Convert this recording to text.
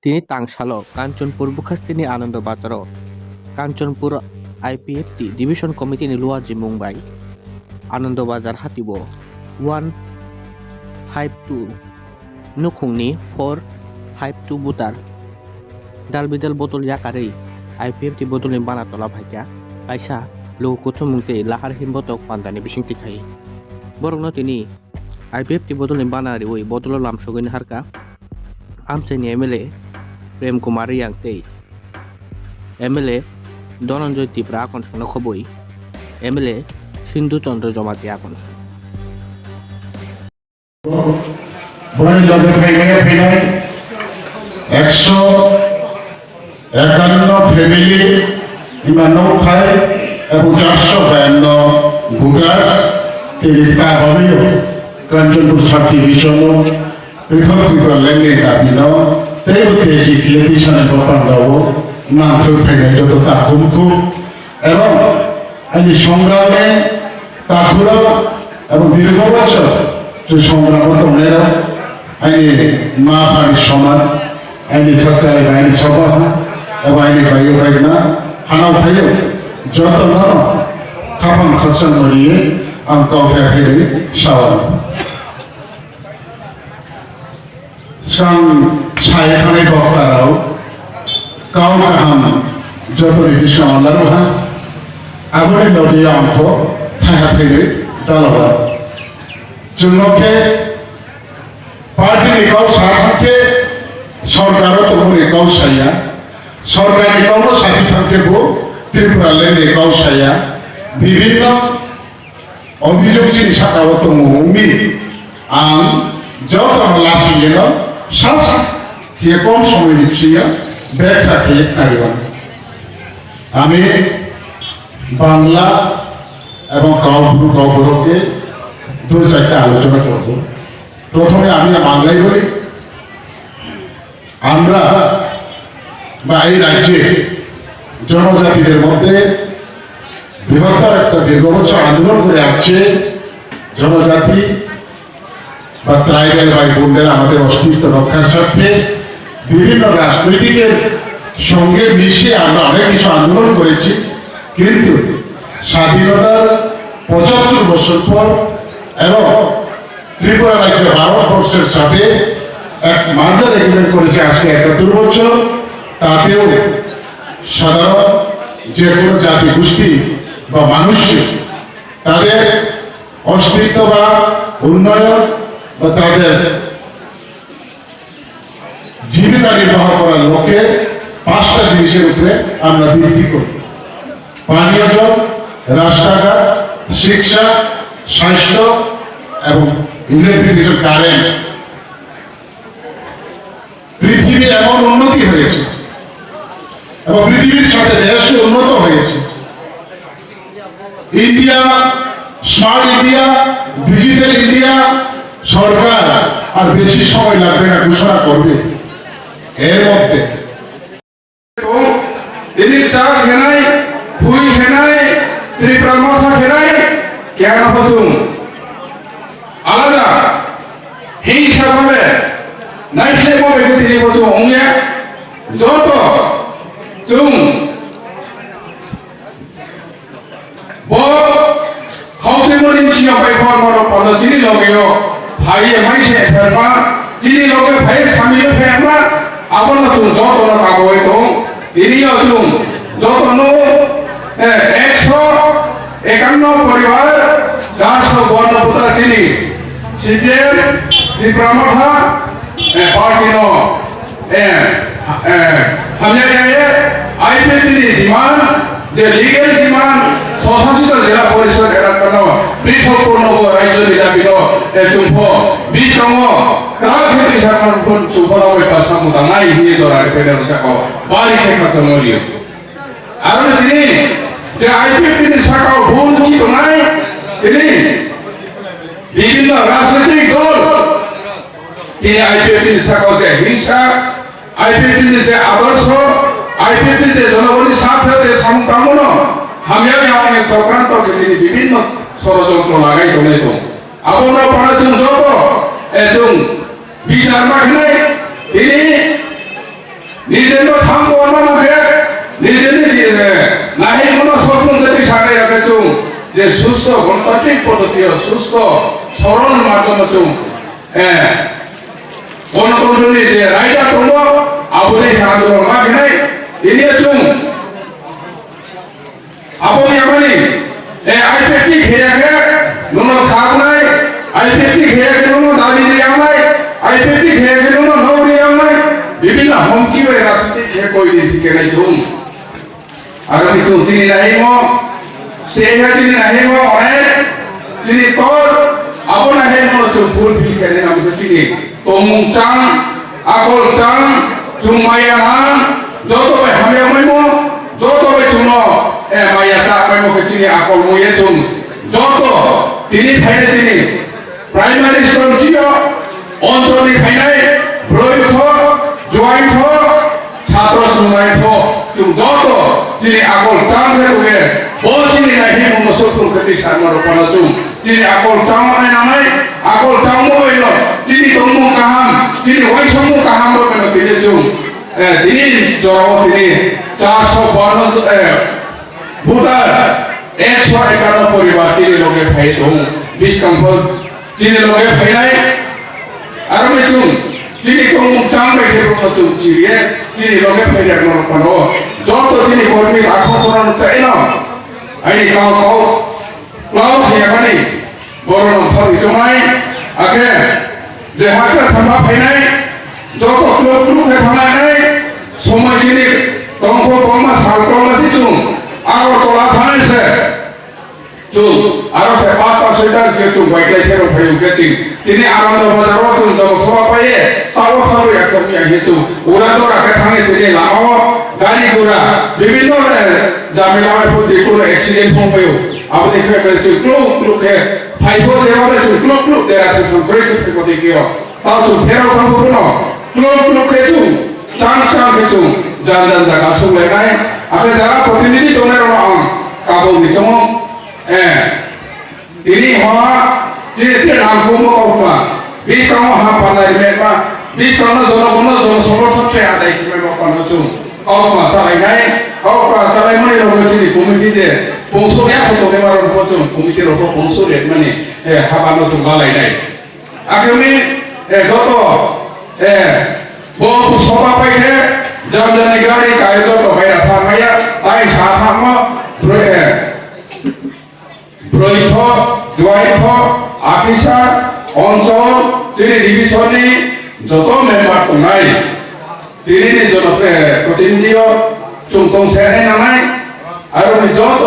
তিনি তাংশালো Kanchanpur বুখাস্তিनि आनन्दबाजाराव Kanchanpur Ipft division कमिटिनि लुवाजि Mumbai आनन्दबाजार हातिबो 152 नुखुंनि 452 बुटार दालबिदाल बदल याकारै Ipft बदलनि बानातला भाइका कायसा लौकुथ मुंते लाहार हिमबतक पान्दानि बिसिंतिखाय बरंनो तिनि Ipft बदलनि बानारि वै बदल लामसगैनि हारका आमसाइनि एमएलए प्रेम कुमार यांगते एमएलए धनंजय टिप्रा आकर्षण खबई एमएलए सिंधु चंद्र जमाती आकर्षण फैमिली कांचनपुर साथी विषय पृथक त्रिपुरा लैंगिक दाबी तेजी क्लियरिशन बपांडावो नाम फैनाय जो ताकुमखु एवं आंनि संग्रामे ताकुराव एवं दीर्घ बछर जो संग्राम दंनायाव आंनि मा फानि समान आंनि सच्चाइ आंनि सभा एवं आंनि भाई भाइना हानाव थायो जतन खाफां खासन मरिये आं गावथायाखै सावान सान सायखानाय बक्ताराव गाव गाहाम जतनि बिसावलारुहा आबुनि नदि आंख थायाखै दालावा जोंनोखे पार्टीनि गाव साथांखे सरकाराव तमुनि गाव साया सरकारनि गावनो साथि थांखेखौ त्रिपुरा लैंगिक गाव साया विभिन्न अभियोगनि साखाव तमुनि आं जतन लासिनो सास के कम समय निपसिया ব্যাখ্যা খেয়ে থাকবেন আমি বাংলা এবং কাব্যকে দুই চারটা আলোচনা করব প্রথমে আমি বাংলায় বলি আমরা বা এই রাজ্যে জনজাতিদের মধ্যে বৃহত্তর একটা দীর্ঘ বছর আন্দোলন করে আসছে জনজাতি বা ট্রাইবাল ভাই বোনদের আমাদের অস্তিত্ব রক্ষার স্বার্থে বিভিন্ন রাজনৈতিকের সঙ্গে মিশে আমরা অনেক কিছু আন্দোলন করেছি কিন্তু স্বাধীনতার ৭৫ বছর পর এবং ত্রিপুরা রাজ্য ভারতবর্ষের সাথে এক মার্জার এগ্রিমেন্ট করেছে আজকে ৭১ বছর তাতেও সাধারণ যে কোনো জাতি গোষ্ঠী বা মানুষ তাদের অস্তিত্ব বা উন্নয়ন বা তাদের জীবিকা নির্বাহ করার লক্ষ্যে ৫টা জিনিসের উপরে আমরা ভিত্তি করি পানীয় জল রাস্তাঘাট শিক্ষা স্বাস্থ্য এবং ইলেকট্রিসিটি কারেন্ট পৃথিবী এমন উন্নতি হয়েছে এবং পৃথিবীর সাথে দেশ উন্নত হয়েছে India smart India digital India সরকার আর বেশি সময় লাগবে না ঘোষণা করবে এর মধ্যে ত্রিপুরা মথা ফেরাই কেন বসুন আলাদা হিংসা ভাবে নাইলে মবে তিনি বসু অঙ্গে যত চুম ব খাউসে মরিন সিয়া বাইফর মর পদ চিনি লগেও ভাইয়ে মাইসে ফেরমা চিনি লগে ভাই সামিল ফেরমা আপন চুম যত কাগজ তো তিনি চুম যত নো 151 পরিবার 452 পুত্র চিনি সিজের ত্রিপুরা মথা পার্টিনো হামিয়ায়ে আইপিএফটি ডিমান্ড যে লিগ্যাল ডিমান্ড স্বশাসিত জেলা পরিষদ এলাকানো পৃথক পূর্ণ রাজ্য দাবিত চুম্প বিসঙ্গ ক্রান্তি শাসন চুম্পনাবে পাসামুদা নাই দিয়ে জরার পেডাল শাখা বাড়ি থেকে চমরিও আর তিনি যে আইপিএফটি শাখা ভুল ছিল নাই তিনি বিভিন্ন রাজনৈতিক দল তিনি আইপিএফটি শাখা যে হিংসা আইপিএফটি যে আদর্শ আইপিএফটি যে জনগণের সাথে যে সংকামনা হামিয়াবি আমাকে চক্রান্ত তিনি বিভিন্ন ষড়যন্ত্র লাগাই তোলে তো আপনারা পড়াচ্ছেন যত এজন বিচার মাখলে তিনি নিজের থামবো আমাকে নিজে নিজে নাহি কোনো স্বপ্ন যদি সাথে রাখে চুং যে সুস্থ গণতান্ত্রিক পদ্ধতি সুস্থ সরল মাধ্যম চুং গণতন্ত্রনি যে রায়টা করবো আপনি সাহায্য মাকে ইনি চুং আপনি আপনি Ipft খেয়ে নুন খাক নাই Ipft খেয়ে নুন দাবি দিয়ে নাই Ipft খেয়ে নুন নৌরি নাই বিভিন্ন হুমকি হয়ে রাজনীতি খেয়ে কই দিয়ে ঠিক নাই চুং আর আমি চুং চিনি নাই মো সেহা চিনি নাই মো অনেক চিনি তোর আপনা হে মো চুং ফুল ফিল খেলে নাম তো চিনি তোমুং চাং আকল চাং চুং মাইয়া হান যত ভাই হামে মো যত ভাই চুনো মাইয়া চা কই মো চিনি আকল মইয়ে চুং যত তিনি ফাইনে চিনি প্রাইমারি স্কুল ছিল অঞ্চলি ফাইনাই ব্রয়থ জয়েন্ট ছাত্র সমবায় চুং যত চিনি আকল চাং হে বল চিনি নাই হে মো সত্য ক্ষতি সামর কোন চুং চিনি আকল চাং নাই নামাই আকল চাং মো হইল চিনি তমু কাহাম চিনি ওইসমু কাহাম ro কেন তিনি চুং তিনি জড় তিনি 452 ভোটার 151 পরিবার তিনি লগে ফাই দং 20 কম্পল তিনি লগে ফাই নাই আর আমি চুং চিনি তমু চাং বাই হে কোন চুং চিরিয়ে চিনি লগে ফাই রে কোন যত চিনি কর্মী রাখো কোন চাই না আইনি কাও কাও ক্লাউ হেয়াকানি বরণ ফল জমাই আকে যে হাতে সম্ভব হয় নাই যত লোক লোক থামায় নাই সময় চিনি তঙ্ক কমা সাল কমাসি চুং আর তোলা থানাইছে চুং আর সে পাঁচটা সেটার যে চুং বাইকলাই ফেরো ফেরো গেছি তিনি আনন্দ বাজার চুং যত সভা পাইয়ে তাও থারো একদম আগে চুং ওরা তো রাখে থানে তিনি লামাও গাড়ি ঘোড়া বিভিন্ন জামিলায় প্রতি কোনো অ্যাক্সিডেন্ট হবেও আপনি দেখে পেয়েছেন ক্লুক ক্লুকে ফাইভ যেভাবে ক্লুক ক্লুক দেয়া তো করে করতে করতে গিয়ে তাও চুং ফেরো থাকবো না ক্লুক ক্লুকে চুং চাং চাং চুং জান জান জায়গা শুনলে নাই আপনি যারা প্রতিনিধি দলের কাবু দিচ্ছেন তিনি হওয়া যে নাম কুমো কৌমা 20 কাম হা পালাই মেবা 20 কাম জনগণ জনসমর্থনকে আদায় করে বাপানো চুং কৌমা চালাই নাই কৌমা চালাই মানে রয়েছে কমিটি যে 500 100 নেবার পর্যন্ত কমিটির উপর 500 রেট মানে হাবানো চুং বালাই নাই আগামী যত বহু সভা পাইছে জামজানি গাড়ি কায় যত ভাইরা থামাইয়া তাই সাথাম ব্রৈথ জয়থ আফিসার অঞ্চল তিনি ডিভিশনে যত মেম্বার তো নাই তিনি জন প্রতিনিধি চুং তং সেনে নাই আর যত